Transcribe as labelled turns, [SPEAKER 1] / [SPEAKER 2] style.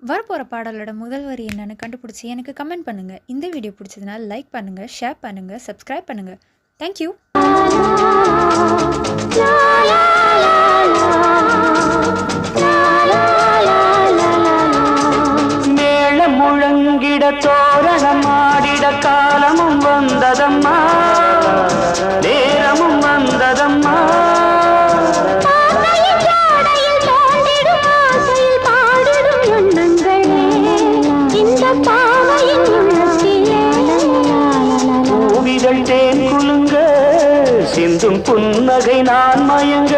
[SPEAKER 1] வரப்போகிற பாடலோட முதல் வரி என்னன்னு கண்டுபிடிச்சி எனக்கு கமெண்ட் பண்ணுங்கள். இந்த வீடியோ பிடிச்சதுனா லைக் பண்ணுங்கள், ஷேர் பண்ணுங்கள், சப்ஸ்கிரைப் பண்ணுங்கள். தேங்க்யூ.
[SPEAKER 2] மேளம் முழங்கிட தோரணம் ஆடிட காலமும் வந்ததம்மா, நேரமும் வந்ததம்மா. பூவிதழ் தேன் குலுங்க, சிந்தும் புன்னகை நான் மயங்க.